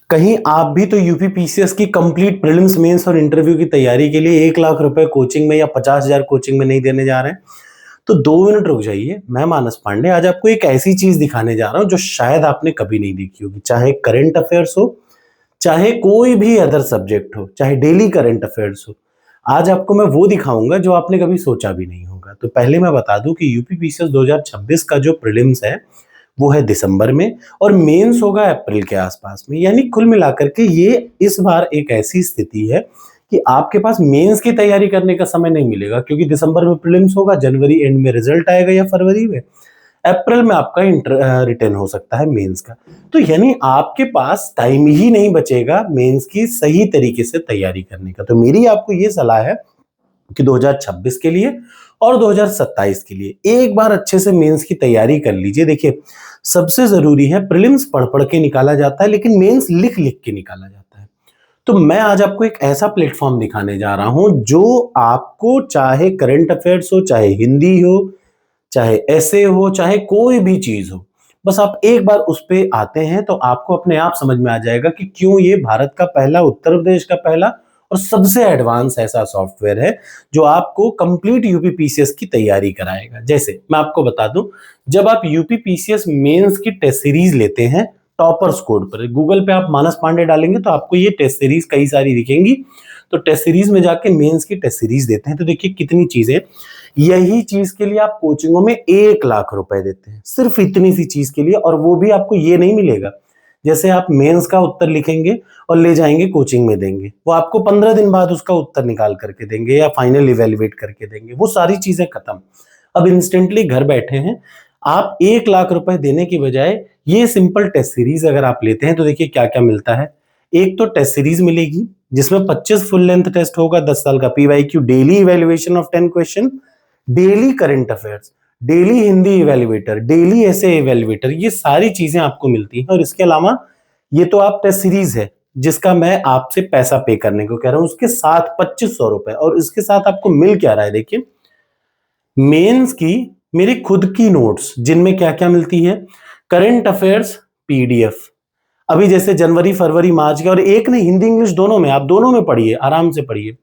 कहीं आप भी तो यूपी पीसीएस की कंप्लीट प्रीलिम्स मेंस और इंटरव्यू की तैयारी के लिए 1 लाख रुपए कोचिंग में या 50,000 कोचिंग में नहीं देने जा रहे हैं? तो 2 मिनट रुक जाइए। मैं मानस पांडे आज आपको एक ऐसी चीज दिखाने जा रहा हूं जो शायद आपने कभी नहीं देखी होगी। चाहे करंट अफेयर्स हो, चाहे कोई भी अदर सब्जेक्ट हो, चाहे डेली करंट अफेयर्स हो, आज आपको मैं वो दिखाऊंगा जो आपने कभी सोचा भी नहीं होगा। तो पहले मैं बता दूं कि यूपी पीसीएस 2026 का जो प्रीलिम्स है वो है दिसंबर में और मेंस होगा अप्रैल के आसपास में। यानी कुल मिलाकर के ये इस बार एक ऐसी स्थिति है कि आपके पास मेंस की तैयारी करने का समय नहीं मिलेगा, क्योंकि दिसंबर में प्रीलिम्स होगा, जनवरी एंड में रिजल्ट आएगा या फरवरी में, अप्रैल में आपका रिटर्न हो सकता है मेंस का। तो यानी आपके पास टाइम ही नहीं बचेगा मेंस की सही तरीके से तैयारी करने का। तो मेरी आपको ये सलाह है कि 2026 के लिए और 2027 के लिए एक बार अच्छे से मेंस की तैयारी कर लीजिए। देखिए, सबसे जरूरी है, प्रीलिम्स पढ़ पढ़ के निकाला जाता है लेकिन मेंस लिख लिख के निकाला जाता है। तो मैं आज आपको एक ऐसा प्लेटफॉर्म दिखाने जा रहा हूं जो आपको, चाहे करंट अफेयर्स हो, चाहे हिंदी हो, चाहे ऐसे हो, चाहे कोई भी चीज हो, बस आप एक बार उस पे आते हैं तो आपको अपने आप समझ में आ जाएगा कि क्यों ये भारत का पहला, उत्तर प्रदेश का पहला और सबसे एडवांस ऐसा सॉफ्टवेयर है जो आपको कंप्लीट यूपी पीसीएस की तैयारी कराएगा। जैसे मैं आपको बता दूं, जब आप यूपी पीसीएस मेंस की टेस्ट सीरीज लेते हैं, टॉपर्स कोड पर गूगल पे आप मानस पांडे डालेंगे तो आपको ये टेस्ट सीरीज कई सारी दिखेंगी। तो टेस्ट सीरीज में जाके मेंस की टेस्ट सीरीज देते हैं तो देखिए कितनी चीजें। यही चीज के लिए आप कोचिंगों में 1 लाख रुपए देते हैं, सिर्फ इतनी सी चीज के लिए, और वो भी आपको ये नहीं मिलेगा जैसे आप मेंस का उत्तर लिखेंगे और ले जाएंगे कोचिंग में देंगे, वो आपको 15 दिन बाद उसका उत्तर निकाल करके देंगे या फाइनल इवेल्युएट करके देंगे, वो सारी चीजें खत्म। अब इंस्टेंटली घर बैठे हैं आप। 1 लाख रुपए देने की बजाय ये सिंपल टेस्ट सीरीज अगर आप लेते हैं तो देखिए क्या क्या मिलता है। एक तो टेस्ट सीरीज मिलेगी जिसमें 25 फुल लेंथ टेस्ट होगा, 10 साल का PYQ, daily evaluation of 10 question, daily current affairs, daily Hindi evaluator, daily ऐसे इवेल्युएटर, ये सारी चीजें आपको मिलती हैं। और इसके अलावा ये तो आप टेस्ट सीरीज है जिसका मैं आपसे पैसा पे करने को कह रहा हूं, उसके साथ 2500 रुपए, और इसके साथ आपको मिल क्या रहा है देखिए, मेंस की मेरी खुद की नोट्स जिनमें क्या क्या मिलती है, करंट अफेयर्स पीडीएफ, अभी जैसे जनवरी फरवरी मार्च के, और एक नहीं, हिंदी इंग्लिश दोनों में, आप दोनों में पढ़िए, आराम से पढ़िए,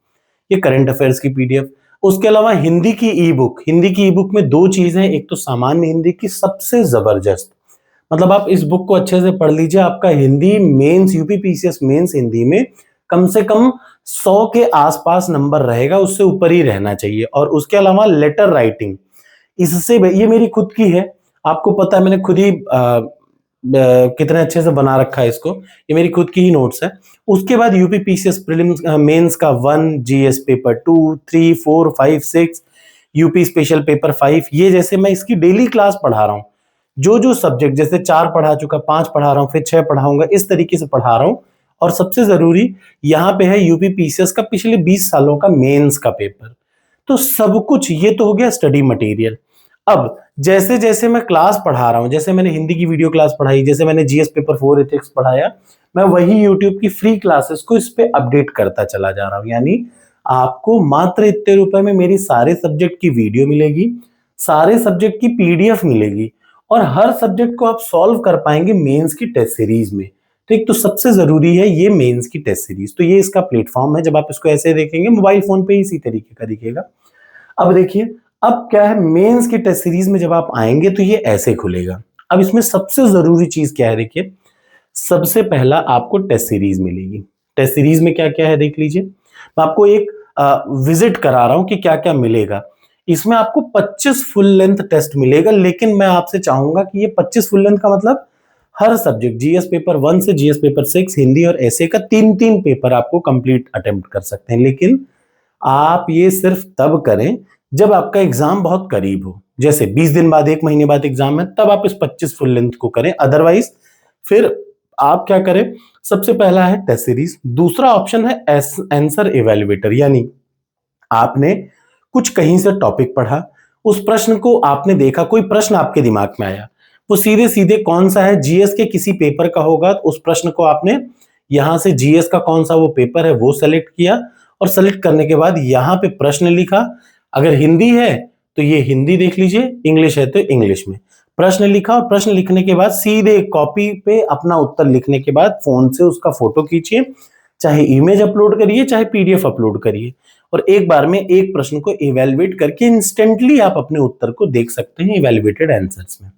ये करंट अफेयर्स की पीडीएफ। उसके अलावा हिंदी की ई बुक, हिंदी की ई बुक में दो चीजें, एक तो सामान्य हिंदी की सबसे जबरदस्त, मतलब आप इस बुक को अच्छे से पढ़ लीजिए, आपका Hindi mains, UP PCS mains Hindi में कम से कम 100 के आसपास नंबर रहेगा, उससे ऊपर ही रहना चाहिए। और उसके अलावा लेटर राइटिंग, इससे ये मेरी खुद की है, आपको पता है मैंने खुद ही कितने अच्छे से बना रखा है इसको, ये मेरी खुद की ही नोट्स है। उसके बाद यूपी पीसीएस प्रीलिम्स मेंस का 1, GS paper 2, 3, 4, 5, 6, UP special paper 5, ये जैसे मैं इसकी डेली क्लास पढ़ा रहा हूँ, जो जो सब्जेक्ट जैसे 4 पढ़ा चुका, 5 पढ़ा रहा हूँ, फिर 6 पढ़ाऊंगा, इस तरीके से पढ़ा रहा हूँ। और सबसे जरूरी यहाँ पे है यूपी पीसीएस का पिछले 20 सालों का मेंस का पेपर। तो सब कुछ ये तो हो गया स्टडी मटेरियल। अब जैसे जैसे मैं क्लास पढ़ा रहा हूं, जैसे मैंने हिंदी की वीडियो क्लास पढ़ाई, जैसे मैंने जीएस पेपर 4 एथिक्स पढ़ाया, मैं वही यूट्यूब की फ्री क्लासेस को इस पे अपडेट करता चला जा रहा हूं। यानी आपको मात्र इतने रुपए में मेरी सारे सब्जेक्ट की वीडियो मिलेगी, सारे सब्जेक्ट की पीडीएफ मिलेगी, और हर सब्जेक्ट को आप सॉल्व कर पाएंगे मेंस की टेस्ट सीरीज में। ठीक, तो सबसे जरूरी है ये मेंस की टेस्ट सीरीज, तो ये इसका प्लेटफॉर्म है। जब आप इसको ऐसे देखेंगे मोबाइल फोन पे इसी तरीके का दिखेगा। अब देखिए, अब क्या है, मेंस की टेस्ट सीरीज में जब आप आएंगे तो ये ऐसे खुलेगा। अब इसमें सबसे जरूरी चीज क्या है, देखिए, सबसे पहला आपको टेस्ट सीरीज मिलेगी। टेस्ट सीरीज में क्या क्या है देख लीजिए, मैं आपको एक विजिट करा रहा हूं कि क्या क्या मिलेगा। इसमें आपको 25 फुल लेंथ टेस्ट मिलेगा, लेकिन मैं आपसे चाहूंगा कि ये 25 फुल लेंथ का मतलब हर सब्जेक्ट, जीएस पेपर 1 से जीएस पेपर 6, हिंदी और ऐसे का 3-3 पेपर आपको कंप्लीट अटेम्प्ट कर सकते हैं। लेकिन आप ये सिर्फ तब करें जब आपका एग्जाम बहुत करीब हो, जैसे 20 दिन बाद, 1 महीने बाद एग्जाम है, तब आप इस 25 फुल लेंथ को करें। अदरवाइज फिर आप क्या करें, सबसे पहला है टेस्ट सीरीज, दूसरा ऑप्शन है आंसर इवेल्युएटर। यानी आपने कुछ कहीं से टॉपिक पढ़ा, उस प्रश्न को आपने देखा, कोई प्रश्न आपके दिमाग में आया, वो सीधे सीधे कौन सा है, जीएस के किसी पेपर का होगा, तो उस प्रश्न को आपने यहां से जीएस का कौन सा वो पेपर है वो सेलेक्ट किया, और सेलेक्ट करने के बाद यहां पे प्रश्न लिखा। अगर हिंदी है तो ये हिंदी देख लीजिए, इंग्लिश है तो इंग्लिश में प्रश्न लिखा और प्रश्न लिखने के बाद सीधे कॉपी पे अपना उत्तर लिखने के बाद फोन से उसका फोटो खींचिए, चाहे इमेज अपलोड करिए चाहे पीडीएफ अपलोड करिए, और एक बार में एक प्रश्न को इवेलुएट करके इंस्टेंटली आप अपने उत्तर को देख सकते हैं इवेलुएटेड आंसर्स में।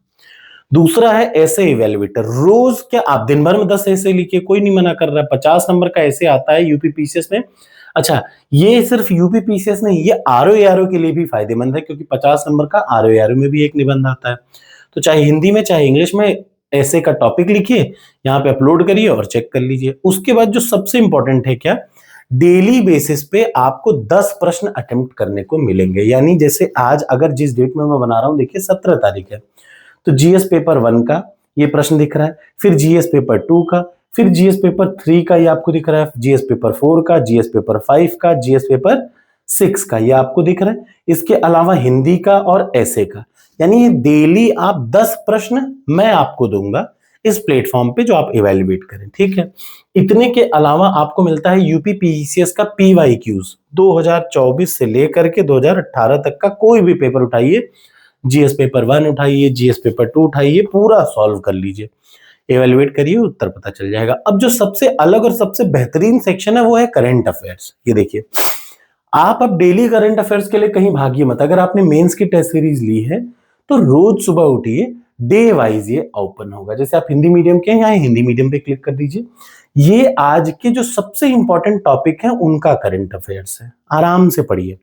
दूसरा है ऐसे इवेलुएटर। रोज क्या आप दिन भर में 10 ऐसे लिखिए, कोई नहीं मना कर रहा। 50 नंबर का ऐसे आता है यूपीपीसीएस में। अच्छा, ये सिर्फ यूपीपीसीएस नहीं, ये आरओ के लिए भी फायदेमंद है, क्योंकि 50 नंबर का आरओ में भी एक निबंध आता है। तो चाहे हिंदी में चाहे इंग्लिश में ऐसे का टॉपिक लिखिए, यहाँ पे अपलोड करिए और चेक कर लीजिए। उसके बाद जो सबसे इंपॉर्टेंट है क्या, डेली बेसिस पे आपको 10 प्रश्न अटेम्प्ट करने को मिलेंगे। यानी जैसे आज अगर जिस डेट में मैं बना रहा हूं, देखिए 17 तारीख है, तो जीएस पेपर 1 का ये प्रश्न दिख रहा है, फिर जीएस पेपर 2 का, फिर जीएस पेपर 3 का ये आपको दिख रहा है, जीएस पेपर 4 का, जीएस पेपर 5 का, जीएस पेपर 6 का ये आपको दिख रहा है। इसके अलावा हिंदी का और ऐसे का, यानी डेली आप 10 प्रश्न मैं आपको दूंगा इस प्लेटफॉर्म पे जो आप इवेल्युएट करें, ठीक है। इतने के अलावा आपको मिलता है यूपी पीसीएस का पीवाईक्यूज 2024 से लेकर के 2018 तक का कोई भी पेपर उठाइए, जीएस पेपर 1 उठाइए, जीएस पेपर 2 उठाइए, पूरा सॉल्व कर लीजिए, इवेल्युएट करिए, उत्तर पता चल जाएगा। अब जो सबसे अलग और सबसे बेहतरीन सेक्शन है वो है करंट अफेयर्स। ये देखिए, आप अब डेली करंट अफेयर्स के लिए कहीं भागिए मत। अगर आपने मेंस की टेस्ट सीरीज ली है तो रोज सुबह उठिए, डे वाइज ये ओपन होगा। जैसे आप हिंदी मीडियम के हैं, यहाँ हिंदी मीडियम पे क्लिक कर दीजिए। ये आज के जो सबसे इंपॉर्टेंट टॉपिक है उनका करंट अफेयर्स है, आराम से पढ़िए।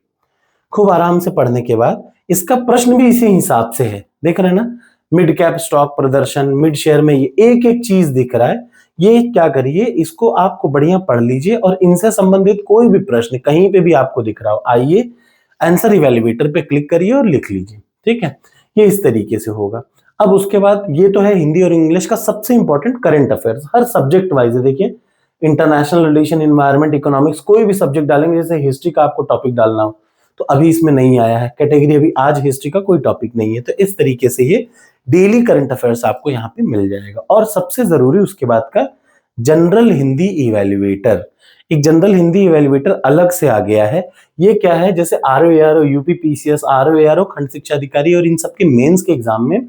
खूब आराम से पढ़ने के बाद इसका प्रश्न भी इसी हिसाब से है, देख रहे हैं ना, मिड कैप स्टॉक प्रदर्शन, मिड शेयर में ये एक एक चीज दिख रहा है। ये क्या करिए, इसको आपको बढ़िया पढ़ लीजिए और इनसे संबंधित कोई भी प्रश्न कहीं पे भी आपको दिख रहा हो, आइए आंसर इवेल्युएटर पे क्लिक करिए और लिख लीजिए, ठीक है। ये इस तरीके से होगा। अब उसके बाद ये तो है हिंदी और इंग्लिश का सबसे इंपॉर्टेंट करंट अफेयर्स, हर सब्जेक्ट वाइज है। देखिए, इंटरनेशनल रिलेशन, इन्वायरमेंट, इकोनॉमिक्स, कोई भी सब्जेक्ट डालेंगे, जैसे हिस्ट्री का आपको टॉपिक डालना हो तो अभी इसमें नहीं आया है कैटेगरी, अभी आज हिस्ट्री का कोई टॉपिक नहीं है, तो इस तरीके से ये डेली करंट अफेयर्स आपको यहाँ पे मिल जाएगा। और सबसे जरूरी उसके बाद का जनरल हिंदी इवेल्युएटर, एक जनरल हिंदी इवेल्युएटर अलग से आ गया है। ये क्या है, जैसे आरओ, यूपी पीसीएस, आरओ, खंड शिक्षा अधिकारी और इन सबके मेंस के एग्जाम में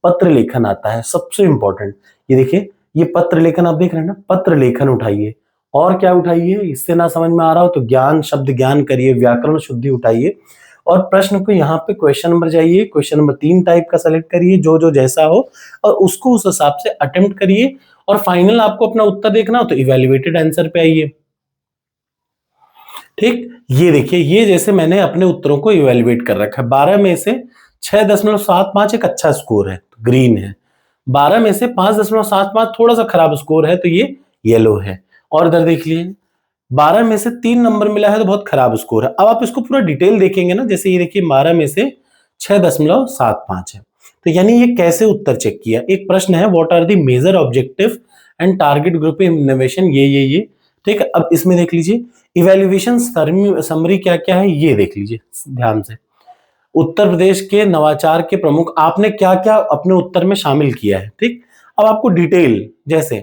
पत्र लेखन आता है, सबसे इंपॉर्टेंट। ये देखिए, ये पत्र लेखन आप देख रहे हैं ना, पत्र लेखन उठाइए। और क्या उठाइए, इससे ना समझ में आ रहा हो तो ज्ञान, शब्द ज्ञान करिए, व्याकरण शुद्धि उठाइए, और प्रश्न को यहाँ पे क्वेश्चन नंबर जाइए, क्वेश्चन नंबर 3 टाइप का सेलेक्ट करिए, जो जो जैसा हो, और उसको उस हिसाब से अटेम्प्ट करिए। और फाइनल आपको अपना उत्तर देखना हो तो इवेल्युएटेड आंसर पे आइए, ठीक। ये देखिए, ये जैसे मैंने अपने उत्तरों को इवेल्युएट कर रखा है। 12 में से 6.75 एक अच्छा स्कोर है, तो ग्रीन है। 12 में से 5.75 थोड़ा सा खराब स्कोर है, तो ये येलो है। और इधर देख लिए, 12 में से 3 नंबर मिला है तो बहुत खराब स्कोर है। अब आप इसको पूरा डिटेल देखेंगे ना, जैसे ये देखिए 12 में से 6.75 है, तो यानी ये कैसे उत्तर चेक किया। एक प्रश्न है, what are the major objective and target group innovation, ये ठीक है। अब इसमें देख लीजिए इवैल्यूएशन समरी क्या क्या है, ये देख लीजिए ध्यान से। उत्तर प्रदेश के नवाचार के प्रमुख, आपने क्या क्या अपने उत्तर में शामिल किया है, ठीक। अब आपको डिटेल, जैसे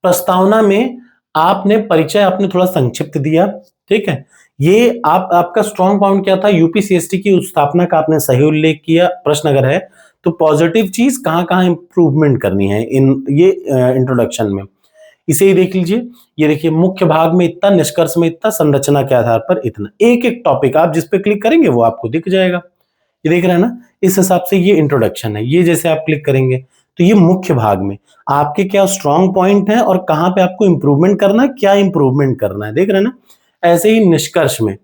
प्रस्तावना में आपने परिचय आपने थोड़ा संक्षिप्त दिया, ठीक है। ये आपका स्ट्रॉन्ग पॉइंट क्या था, यूपीसीएसटी की स्थापना का आपने सही उल्लेख किया। प्रश्न अगर है तो पॉजिटिव चीज कहां कहां इंप्रूवमेंट करनी है इन ये इंट्रोडक्शन में, इसे ही देख लीजिए। ये देखिए, मुख्य भाग में इतना, निष्कर्ष में इतना, संरचना के आधार पर इतना। एक एक टॉपिक आप जिस पे क्लिक करेंगे वो आपको दिख जाएगा। ये देख रहे हैं ना, इस हिसाब से ये इंट्रोडक्शन है। ये जैसे आप क्लिक करेंगे तो ये मुख्य भाग में आपके क्या स्ट्रॉन्ग पॉइंट है और कहां पे आपको इंप्रूवमेंट करना है, क्या इंप्रूवमेंट करना है, देख रहे हैं ना। ऐसे ही निष्कर्ष में,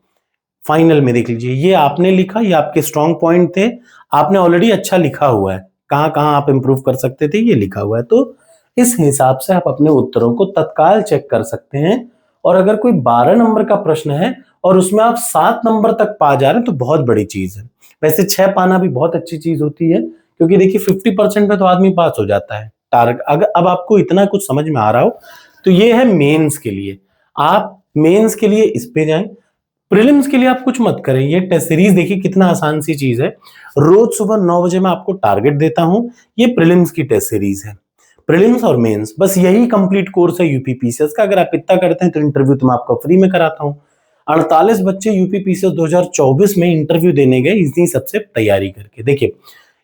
फाइनल में देख लीजिए, ये आपने लिखा, ये आपके स्ट्रॉन्ग पॉइंट थे, आपने ऑलरेडी अच्छा लिखा हुआ है, कहां कहां आप इंप्रूव कर सकते थे ये लिखा हुआ है। तो इस हिसाब से आप अपने उत्तरों को तत्काल चेक कर सकते हैं। और अगर कोई 12 नंबर का प्रश्न है और उसमें आप 7 नंबर तक पा जा रहे हैं तो बहुत बड़ी चीज है। वैसे 6 पाना भी बहुत अच्छी चीज होती है, क्योंकि देखिए 50% पे तो आदमी पास हो जाता है टारगेट। अगर अब आपको इतना कुछ समझ में आ रहा हो तो ये है मेंस के लिए। आप मेंस के लिए इस पे जाएं, प्रीलिम्स के लिए आप कुछ मत करें। ये टेस्ट सीरीज देखिए कितना आसान सी चीज है। रोज सुबह 9 बजे मैं आपको टारगेट देता हूं, ये प्रीलिम्स की टेस्ट सीरीज है, प्रीलिम्स और मेंस, बस यही कंप्लीट कोर्स है यूपीपीसीएस का। अगर आप इतना करते हैं तो इंटरव्यू तो मैं आपको फ्री में कराता हूं। 48 बच्चे यूपीपीसीएस 2024 में इंटरव्यू देने गए इतनी सबसे तैयारी करके। देखिए,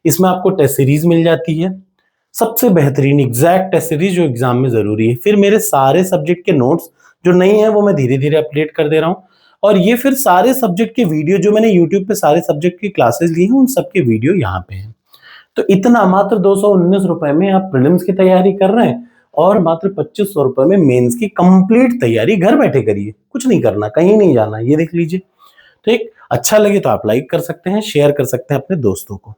इसमें आपको टेस्ट सीरीज मिल जाती है, सबसे बेहतरीन एग्जैक्ट टेस्ट सीरीज जो एग्जाम में जरूरी है। फिर मेरे सारे सब्जेक्ट के नोट्स जो नहीं है वो मैं धीरे धीरे अपडेट कर दे रहा हूँ, और ये फिर सारे सब्जेक्ट के वीडियो जो मैंने यूट्यूब पे सारे सब्जेक्ट की क्लासेस ली हैं उन सबके वीडियो यहाँ पे हैं। तो इतना मात्र 219 रुपए में आप प्रीलिम्स की तैयारी कर रहे हैं, और मात्र 2500 रुपए में मेंस की कंप्लीट तैयारी घर बैठे करिए, कुछ नहीं करना, कहीं नहीं जाना, ये देख लीजिए। ठीक, अच्छा लगे तो आप लाइक कर सकते हैं, शेयर कर सकते हैं अपने दोस्तों को।